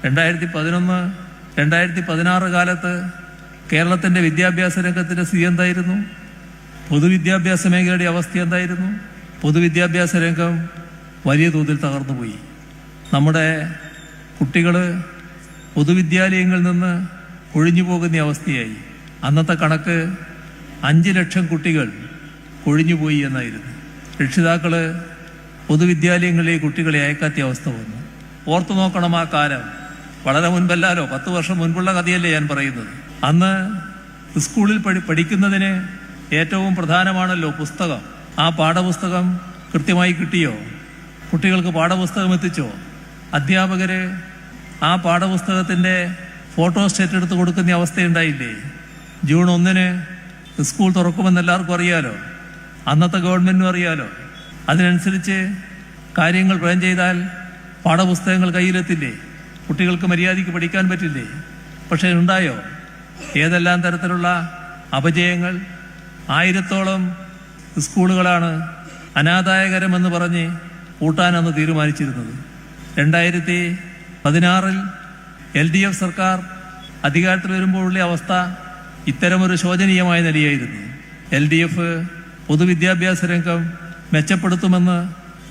2011, 2016 കാലത്ത് കേരളത്തിൻ്റെ വിദ്യാഭ്യാസ രംഗത്തിൻ്റെ സ്ഥിതി എന്തായിരുന്നു? പൊതുവിദ്യാഭ്യാസ മേഖലയുടെ അവസ്ഥ എന്തായിരുന്നു? പൊതുവിദ്യാഭ്യാസ രംഗം വലിയ തോതിൽ തകർന്നുപോയി. നമ്മുടെ കുട്ടികൾ പൊതുവിദ്യാലയങ്ങളിൽ നിന്ന് കൊഴിഞ്ഞു പോകുന്ന അവസ്ഥയായി. അന്നത്തെ കണക്ക് 5 ലക്ഷം കുട്ടികൾ കൊഴിഞ്ഞുപോയി എന്നായിരുന്നു. രക്ഷിതാക്കൾ പൊതുവിദ്യാലയങ്ങളിലേക്ക് കുട്ടികളെ അയക്കാത്ത അവസ്ഥ വന്നു. ഓർത്തു നോക്കണം, ആ കാലം വളരെ മുൻപല്ലല്ലോ, 10 വർഷം മുൻപുള്ള കഥയല്ലേ ഞാൻ പറയുന്നത്. അന്ന് സ്കൂളിൽ പഠിക്കുന്നതിന് ഏറ്റവും പ്രധാനമാണല്ലോ പുസ്തകം. ആ പാഠപുസ്തകം കൃത്യമായി കിട്ടിയോ? കുട്ടികൾക്ക് പാഠപുസ്തകം എത്തിച്ചോ? അധ്യാപകർ ആ പാഠപുസ്തകത്തിൻ്റെ ഫോട്ടോസ്റ്റാറ്റ് എടുത്ത് കൊടുക്കുന്ന അവസ്ഥയുണ്ടായില്ലേ? ജൂൺ 1 സ്കൂൾ തുറക്കുമെന്ന് എല്ലാവർക്കും അറിയാലോ, അന്നത്തെ ഗവൺമെൻറ്റിനും അറിയാലോ. അതിനനുസരിച്ച് കാര്യങ്ങൾ പ്ലാൻ ചെയ്താൽ പാഠപുസ്തകങ്ങൾ കയ്യിലെത്തില്ലേ? കുട്ടികൾക്ക് മര്യാദയ്ക്ക് പഠിക്കാൻ പറ്റില്ലേ? പക്ഷേ ഉണ്ടായോ? ഏതെല്ലാം തരത്തിലുള്ള അപജയങ്ങൾ! 1000-ഓളം സ്കൂളുകളാണ് അനാദായകരമെന്ന് പറഞ്ഞ് പൂട്ടാനെന്ന് തീരുമാനിച്ചിരുന്നത്. 2016 LDF സർക്കാർ അധികാരത്തിൽ വരുമ്പോഴുള്ള അവസ്ഥ ഇത്തരമൊരു ശോചനീയമായ നിലയായിരുന്നു. LDF പൊതുവിദ്യാഭ്യാസ രംഗം മെച്ചപ്പെടുത്തുമെന്ന്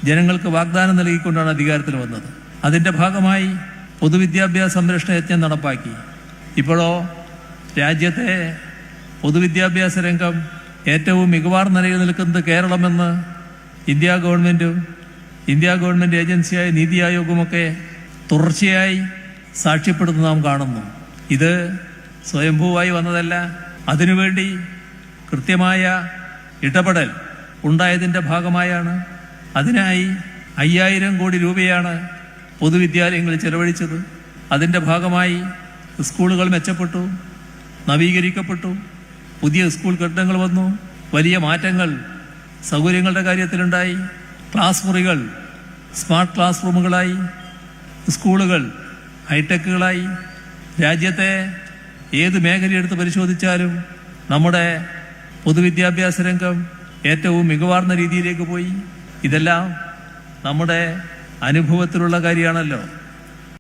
ജനങ്ങൾക്ക് വാഗ്ദാനം നൽകിക്കൊണ്ടാണ് അധികാരത്തിൽ വന്നത്. അതിൻ്റെ ഭാഗമായി പൊതുവിദ്യാഭ്യാസ സംരക്ഷണ യജ്ഞം നടപ്പാക്കി. ഇപ്പോഴോ രാജ്യത്തെ പൊതുവിദ്യാഭ്യാസ രംഗം ഏറ്റവും മികവാർന്ന നിലയിൽ നിൽക്കുന്നത് കേരളമെന്ന് ഇന്ത്യ ഗവൺമെൻറ് ഏജൻസിയായ നീതി ആയോഗുമൊക്കെ തുടർച്ചയായി സാക്ഷ്യപ്പെടുത്തുന്ന നാം കാണുന്നു. ഇത് സ്വയംഭൂവായി വന്നതല്ല. അതിനുവേണ്ടി കൃത്യമായ ഇടപെടൽ ഉണ്ടായതിൻ്റെ ഭാഗമായാണ്. അതിനായി 5000 കോടി രൂപയാണ് പൊതുവിദ്യാലയങ്ങളിൽ ചെലവഴിച്ചത്. അതിൻ്റെ ഭാഗമായി സ്കൂളുകൾ മെച്ചപ്പെട്ടു, നവീകരിക്കപ്പെട്ടു, പുതിയ സ്കൂൾ കെട്ടിടങ്ങൾ വന്നു, വലിയ മാറ്റങ്ങൾ സൗകര്യങ്ങളുടെ കാര്യത്തിലുണ്ടായി. ക്ലാസ് മുറികൾ സ്മാർട്ട് ക്ലാസ് റൂമുകളായി, സ്കൂളുകൾ ഹൈടെക്കുകളായി. രാജ്യത്തെ ഏത് മേഖലയെടുത്ത് പരിശോധിച്ചാലും നമ്മുടെ പൊതുവിദ്യാഭ്യാസ രംഗം ഏറ്റവും മികവാർന്ന രീതിയിലേക്ക് പോയി. ഇതെല്ലാം നമ്മുടെ അനുഭവത്തിലുള്ള കാര്യമാണല്ലോ.